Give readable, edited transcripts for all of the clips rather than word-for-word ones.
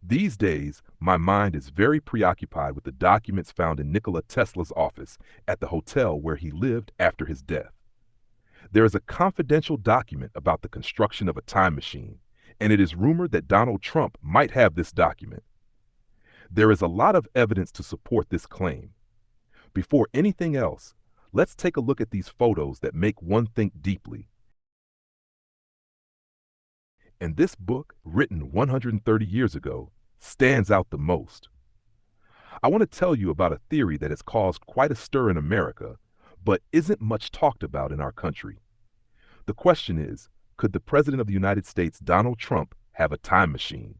These days, my mind is very preoccupied with the documents found in Nikola Tesla's office at the hotel where he lived after his death. There is a confidential document about the construction of a time machine, and it is rumored that Donald Trump might have this document. There is a lot of evidence to support this claim. Before anything else, let's take a look at these photos that make one think deeply. And this book, written 130 years ago, stands out the most. I want to tell you about a theory that has caused quite a stir in America, but isn't much talked about in our country. The question is, could the President of the United States, Donald Trump, have a time machine?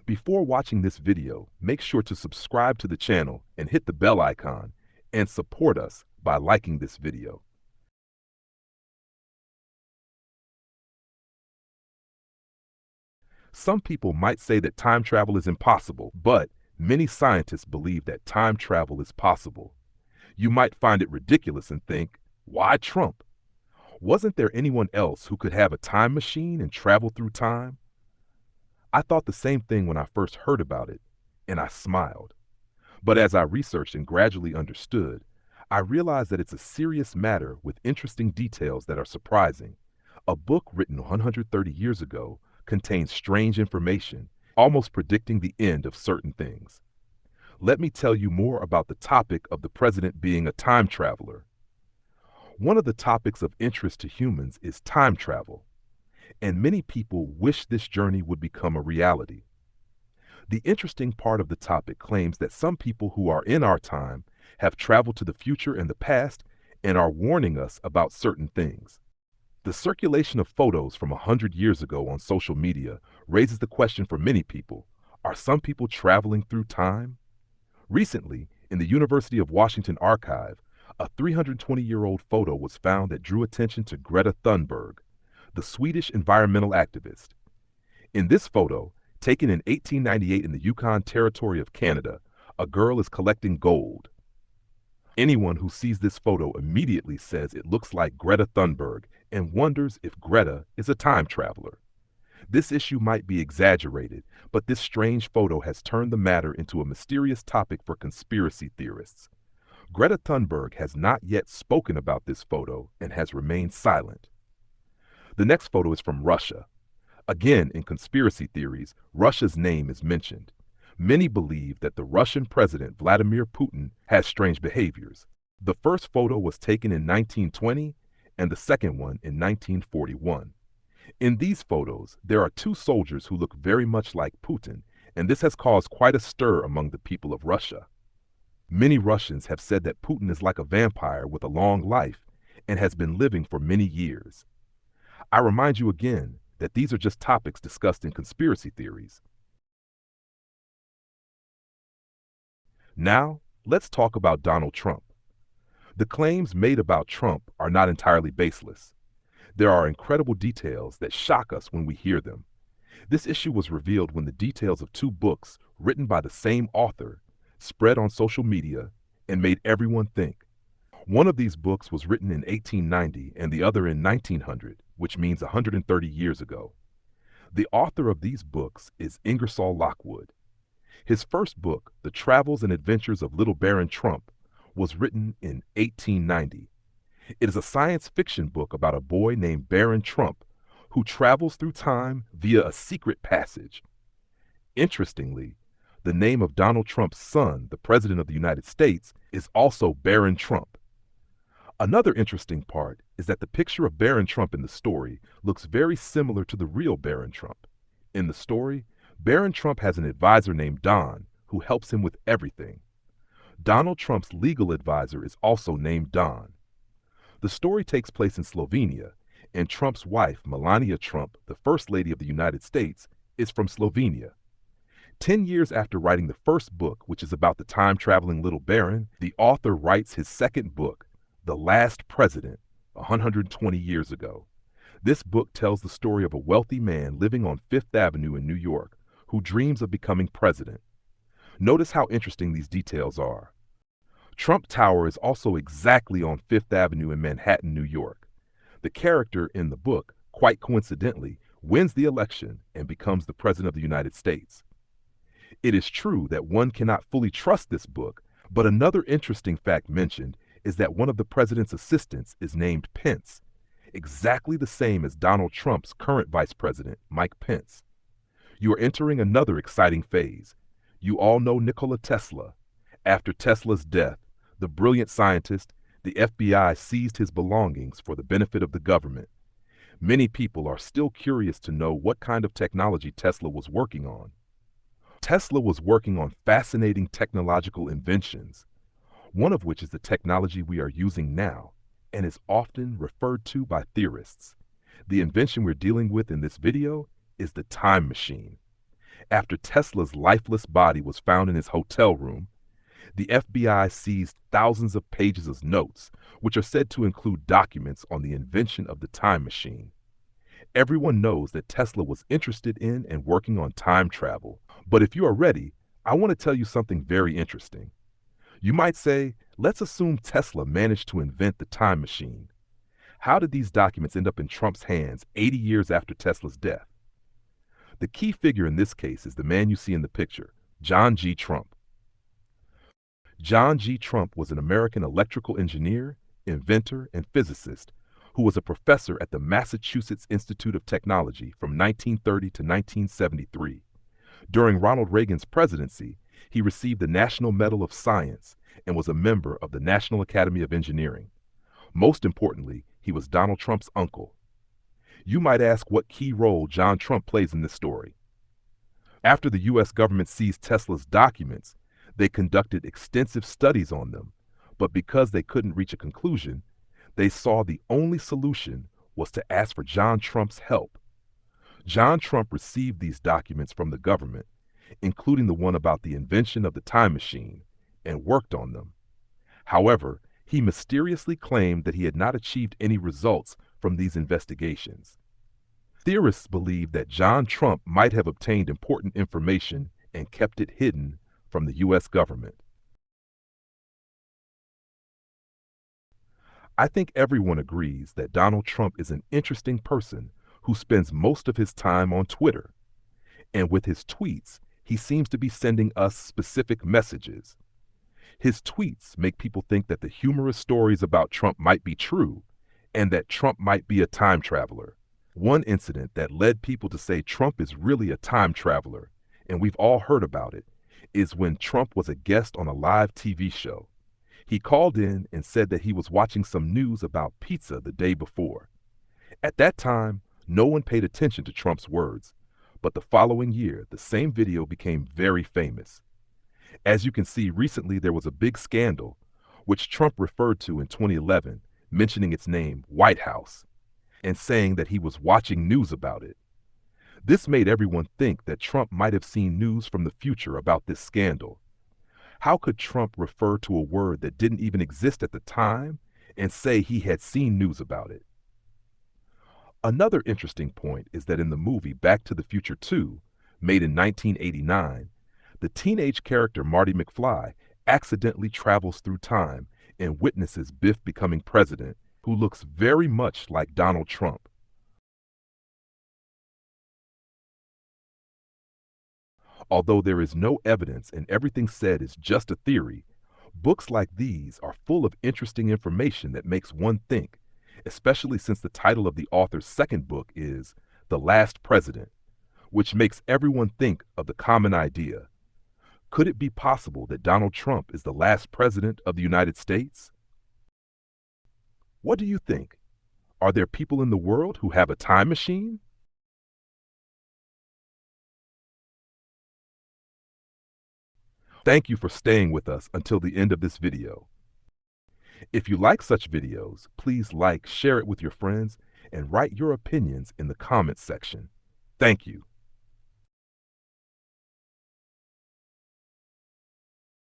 Before watching this video, make sure to subscribe to the channel and hit the bell icon, and support us by liking this video. Some people might say that time travel is impossible, but many scientists believe that time travel is possible. You might find it ridiculous and think, why Trump? Wasn't there anyone else who could have a time machine and travel through time? I thought the same thing when I first heard about it, and I smiled. But as I researched and gradually understood, I realized that it's a serious matter with interesting details that are surprising. A book written 130 years ago contains strange information, almost predicting the end of certain things. Let me tell you more about the topic of the president being a time traveler. One of the topics of interest to humans is time travel, and many people wish this journey would become a reality. The interesting part of the topic claims that some people who are in our time have traveled to the future and the past and are warning us about certain things. The circulation of photos from 100 years ago on social media raises the question for many people, are some people traveling through time? Recently, in the University of Washington archive, a 320-year-old photo was found that drew attention to Greta Thunberg, the Swedish environmental activist. In this photo, taken in 1898 in the Yukon Territory of Canada, a girl is collecting gold. Anyone who sees this photo immediately says it looks like Greta Thunberg and wonders if Greta is a time traveler. This issue might be exaggerated, but this strange photo has turned the matter into a mysterious topic for conspiracy theorists. Greta Thunberg has not yet spoken about this photo and has remained silent. The next photo is from Russia. Again, in conspiracy theories, Russia's name is mentioned. Many believe that the Russian president Vladimir Putin has strange behaviors. The first photo was taken in 1920 and the second one in 1941. In these photos, there are two soldiers who look very much like Putin, and this has caused quite a stir among the people of Russia. Many Russians have said that Putin is like a vampire with a long life and has been living for many years. I remind you again that these are just topics discussed in conspiracy theories. Now, let's talk about Donald Trump. The claims made about Trump are not entirely baseless. There are incredible details that shock us when we hear them. This issue was revealed when the details of two books written by the same author spread on social media and made everyone think. One of these books was written in 1890 and the other in 1900, which means 130 years ago. The author of these books is Ingersoll Lockwood. His first book, The Travels and Adventures of Little Baron Trump, was written in 1890. It is a science fiction book about a boy named Baron Trump who travels through time via a secret passage. Interestingly, the name of Donald Trump's son, the President of the United States, is also Baron Trump. Another interesting part is that the picture of Baron Trump in the story looks very similar to the real Baron Trump. In the story, Baron Trump has an advisor named Don who helps him with everything. Donald Trump's legal advisor is also named Don. The story takes place in Slovenia, and Trump's wife, Melania Trump, the First Lady of the United States, is from Slovenia. 10 years after writing the first book, which is about the time-traveling little Baron, the author writes his second book, The Last President, 120 years ago. This book tells the story of a wealthy man living on Fifth Avenue in New York who dreams of becoming president. Notice how interesting these details are. Trump Tower is also exactly on Fifth Avenue in Manhattan, New York. The character in the book, quite coincidentally, wins the election, and becomes the President of the United States. It is true that one cannot fully trust this book, but another interesting fact mentioned is that one of the president's assistants is named Pence, exactly the same as Donald Trump's current vice president, Mike Pence. You are entering another exciting phase. You all know Nikola Tesla. After Tesla's death, the brilliant scientist, the FBI seized his belongings for the benefit of the government. Many people are still curious to know what kind of technology Tesla was working on. Tesla was working on fascinating technological inventions, one of which is the technology we are using now and is often referred to by theorists. The invention we're dealing with in this video is the time machine. After Tesla's lifeless body was found in his hotel room, the FBI seized thousands of pages of notes, which are said to include documents on the invention of the time machine. Everyone knows that Tesla was interested in and working on time travel. But if you are ready, I want to tell you something very interesting. You might say, let's assume Tesla managed to invent the time machine. How did these documents end up in Trump's hands 80 years after Tesla's death? The key figure in this case is the man you see in the picture, John G. Trump. John G. Trump was an American electrical engineer, inventor, and physicist who was a professor at the Massachusetts Institute of Technology from 1930 to 1973. During Ronald Reagan's presidency, he received the National Medal of Science and was a member of the National Academy of Engineering. Most importantly, he was Donald Trump's uncle. You might ask what key role John Trump plays in this story. After the U.S. government seized Tesla's documents, they conducted extensive studies on them, but because they couldn't reach a conclusion, they saw the only solution was to ask for John Trump's help. John Trump received these documents from the government, including the one about the invention of the time machine, and worked on them. However, he mysteriously claimed that he had not achieved any results from these investigations. Theorists believe that John Trump might have obtained important information and kept it hidden from the U.S. government. I think everyone agrees that Donald Trump is an interesting person who spends most of his time on Twitter. And with his tweets, he seems to be sending us specific messages. His tweets make people think that the humorous stories about Trump might be true and that Trump might be a time traveler. One incident that led people to say Trump is really a time traveler, and we've all heard about it, is when Trump was a guest on a live TV show. He called in and said that he was watching some news about pizza the day before. At that time, no one paid attention to Trump's words, but the following year, the same video became very famous. As you can see, recently there was a big scandal, which Trump referred to in 2011, mentioning its name, White House, and saying that he was watching news about it. This made everyone think that Trump might have seen news from the future about this scandal. How could Trump refer to a word that didn't even exist at the time and say he had seen news about it? Another interesting point is that in the movie Back to the Future 2, made in 1989, the teenage character Marty McFly accidentally travels through time and witnesses Biff becoming president, who looks very much like Donald Trump. Although there is no evidence and everything said is just a theory, books like these are full of interesting information that makes one think, especially since the title of the author's second book is The Last President, which makes everyone think of the common idea. Could it be possible that Donald Trump is the last president of the United States? What do you think? Are there people in the world who have a time machine? Thank you for staying with us until the end of this video. If you like such videos, please like, share it with your friends, and write your opinions in the comments section. Thank you.